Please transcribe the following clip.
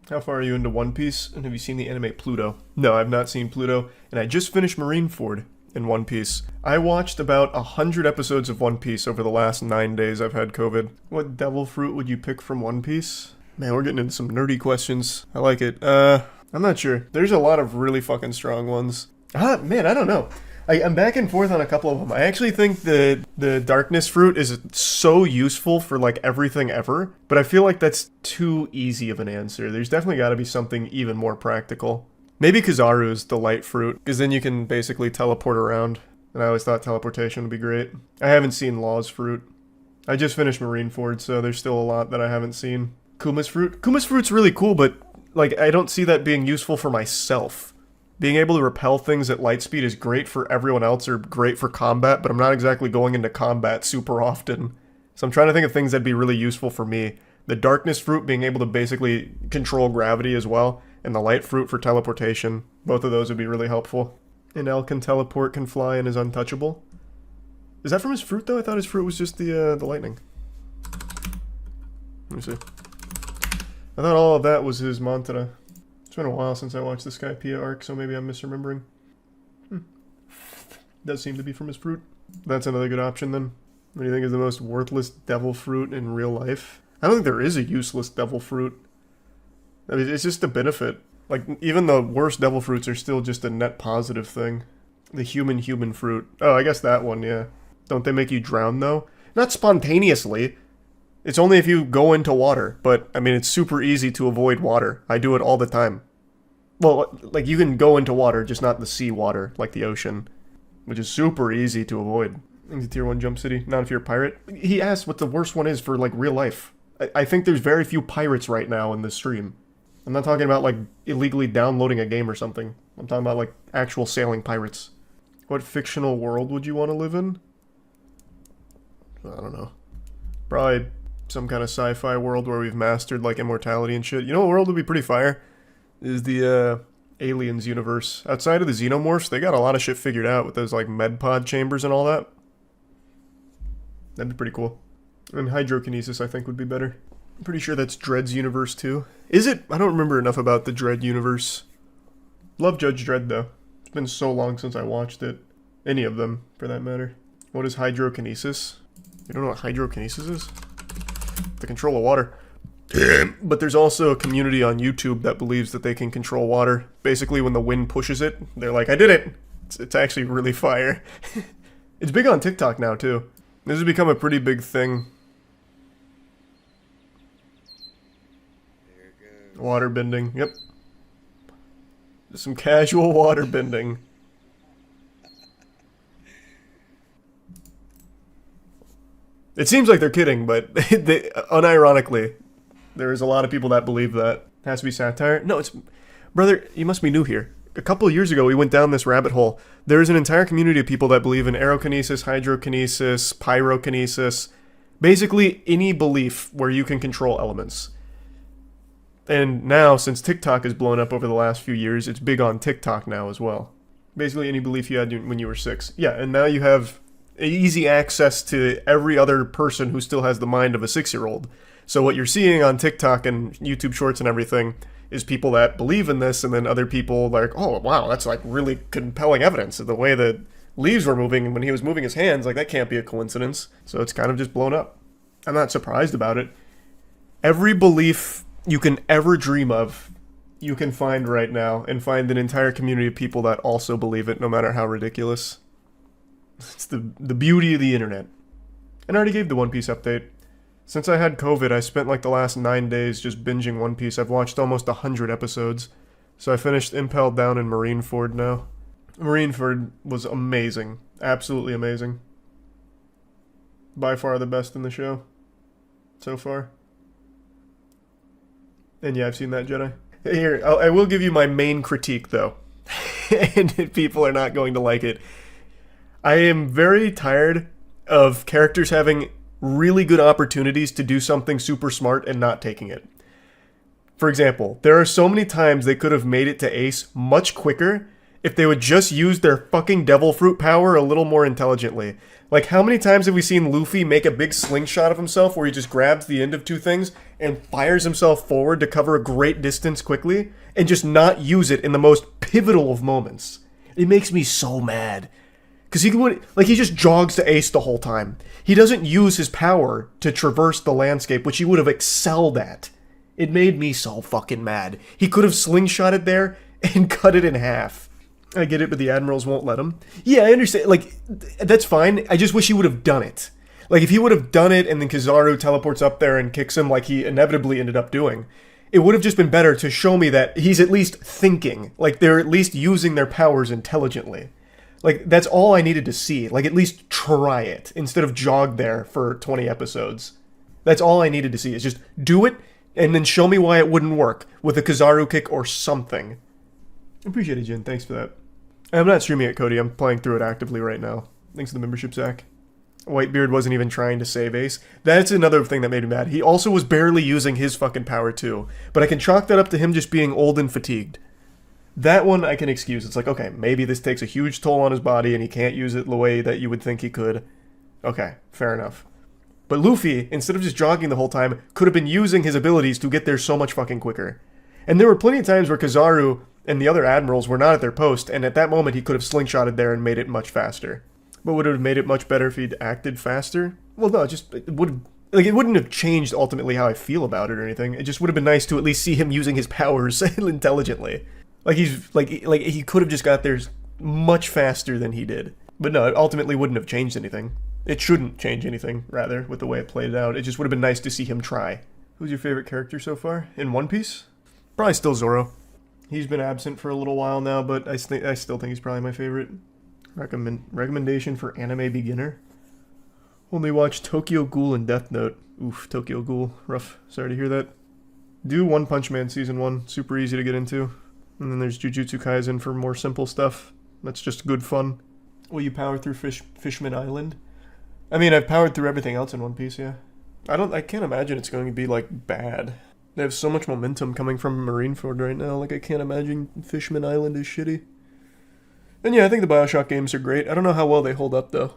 How far are you into One Piece? And have you seen the anime Pluto? No, I've not seen Pluto, and I just finished Marineford in One Piece. I watched about 100 episodes of One Piece over the last 9 days I've had COVID. What devil fruit would you pick from One Piece? Man, we're getting into some nerdy questions. I like it. I'm not sure. There's a lot of really fucking strong ones. Man, I don't know. I'm back and forth on a couple of them. I actually think the darkness fruit is so useful for like everything ever, but I feel like that's too easy of an answer. There's definitely got to be something even more practical. Maybe Kizaru's the light fruit, because then you can basically teleport around, and I always thought teleportation would be great. I haven't seen Law's fruit. I just finished Marineford, so there's still a lot that I haven't seen. Kuma's fruit? Kuma's fruit's really cool, but like I don't see that being useful for myself. Being able to repel things at light speed is great for everyone else or great for combat, but I'm not exactly going into combat super often. So I'm trying to think of things that'd be really useful for me. The darkness fruit being able to basically control gravity as well, and the light fruit for teleportation. Both of those would be really helpful. And L can teleport, can fly, and is untouchable. Is that from his fruit though? I thought his fruit was just the lightning. Let me see. I thought all of that was his mantra. It's been a while since I watched the Skypiea arc, so maybe I'm misremembering. Does seem to be from his fruit. That's another good option then. What do you think is the most worthless devil fruit in real life? I don't think there is a useless devil fruit. I mean, it's just a benefit. Like, even the worst devil fruits are still just a net positive thing. The human fruit. Oh, I guess that one, yeah. Don't they make you drown, though? Not spontaneously. It's only if you go into water, but, I mean, it's super easy to avoid water. I do it all the time. Well, like, you can go into water, just not the sea water, like the ocean, which is super easy to avoid. Into Tier 1 Jump City, not if you're a pirate. He asked what the worst one is for, like, real life. I think there's very few pirates right now in this stream. I'm not talking about, like, illegally downloading a game or something. I'm talking about, like, actual sailing pirates. What fictional world would you want to live in? I don't know. Probably some kind of sci-fi world where we've mastered, like, immortality and shit. You know what world would be pretty fire? Is the, Aliens universe. Outside of the Xenomorphs, they got a lot of shit figured out with those, like, medpod chambers and all that. That'd be pretty cool. And hydrokinesis, I think, would be better. I'm pretty sure that's Dredd's universe, too. Is it? I don't remember enough about the Dredd universe. Love Judge Dredd, though. It's been so long since I watched it. Any of them, for that matter. What is hydrokinesis? You don't know what hydrokinesis is? The control of water. But there's also a community on YouTube that believes that they can control water. Basically, when the wind pushes it, they're like, I did it! It's actually really fire. It's big on TikTok now, too. This has become a pretty big thing. Water bending, yep. Just some casual water bending. It seems like they're kidding, but unironically, there is a lot of people that believe that. It has to be satire? No, it's... Brother, you must be new here. A couple of years ago, we went down this rabbit hole. There's an entire community of people that believe in aerokinesis, hydrokinesis, pyrokinesis. Basically, any belief where you can control elements. And now, since TikTok has blown up over the last few years, it's big on TikTok now as well. Basically, any belief you had when you were 6. Yeah, and now you have easy access to every other person who still has the mind of a 6-year-old. So what you're seeing on TikTok and YouTube Shorts and everything is people that believe in this, and then other people like, oh, wow, that's like really compelling evidence of the way that leaves were moving when he was moving his hands. Like, that can't be a coincidence. So it's kind of just blown up. I'm not surprised about it. Every belief you can ever dream of, you can find right now, and find an entire community of people that also believe it, no matter how ridiculous. It's the beauty of the internet. And I already gave the One Piece update. Since I had COVID, I spent like the last 9 days just binging One Piece. I've watched almost 100 episodes. So I finished Impelled Down in Marineford now. Marineford was amazing. Absolutely amazing. By far the best in the show. So far. And yeah, I've seen that, Jedi. Here, I will give you my main critique, though. And people are not going to like it. I am very tired of characters having really good opportunities to do something super smart and not taking it. For example, there are so many times they could have made it to Ace much quicker if they would just use their fucking devil fruit power a little more intelligently. Like, how many times have we seen Luffy make a big slingshot of himself where he just grabs the end of two things and fires himself forward to cover a great distance quickly and just not use it in the most pivotal of moments? It makes me so mad. Because he just jogs to ace the whole time. He doesn't use his power to traverse the landscape, which he would have excelled at. It made me so fucking mad. He could have slingshotted there and cut it in half. I get it, but the admirals won't let him. Yeah, I understand. Like, that's fine. I just wish he would have done it. Like, if he would have done it and then Kizaru teleports up there and kicks him like he inevitably ended up doing, it would have just been better to show me that he's at least thinking. Like, they're at least using their powers intelligently. Like, that's all I needed to see. Like, at least try it instead of jog there for 20 episodes. That's all I needed to see, is just do it and then show me why it wouldn't work with a Kizaru kick or something. Appreciate it, Jin. Thanks for that. I'm not streaming it, Cody. I'm playing through it actively right now. Thanks for the membership, Zach. Whitebeard wasn't even trying to save Ace. That's another thing that made me mad. He also was barely using his fucking power too. But I can chalk that up to him just being old and fatigued. That one I can excuse. It's like, okay, maybe this takes a huge toll on his body and he can't use it the way that you would think he could. Okay, fair enough. But Luffy, instead of just jogging the whole time, could have been using his abilities to get there so much fucking quicker. And there were plenty of times where Kizaru and the other admirals were not at their post, and at that moment he could have slingshotted there and made it much faster. But would it have made it much better if he'd acted faster? Well, no, it wouldn't have changed ultimately how I feel about it or anything. It just would have been nice to at least see him using his powers intelligently. Like he could have just got there much faster than he did. But no, it ultimately wouldn't have changed anything. It shouldn't change anything, rather, with the way it played out. It just would have been nice to see him try. Who's your favorite character so far? In One Piece? Probably still Zoro. He's been absent for a little while now, but I still think he's probably my favorite. Recommendation for anime beginner? Only watch Tokyo Ghoul and Death Note. Oof, Tokyo Ghoul. Rough. Sorry to hear that. Do One Punch Man Season 1. Super easy to get into. And then there's Jujutsu Kaisen for more simple stuff. That's just good fun. Will you power through Fishman Island? I mean, I've powered through everything else in One Piece, yeah. I can't imagine it's going to be, like, bad. They have so much momentum coming from Marineford right now. Like, I can't imagine Fishman Island is shitty. And yeah, I think the Bioshock games are great. I don't know how well they hold up, though.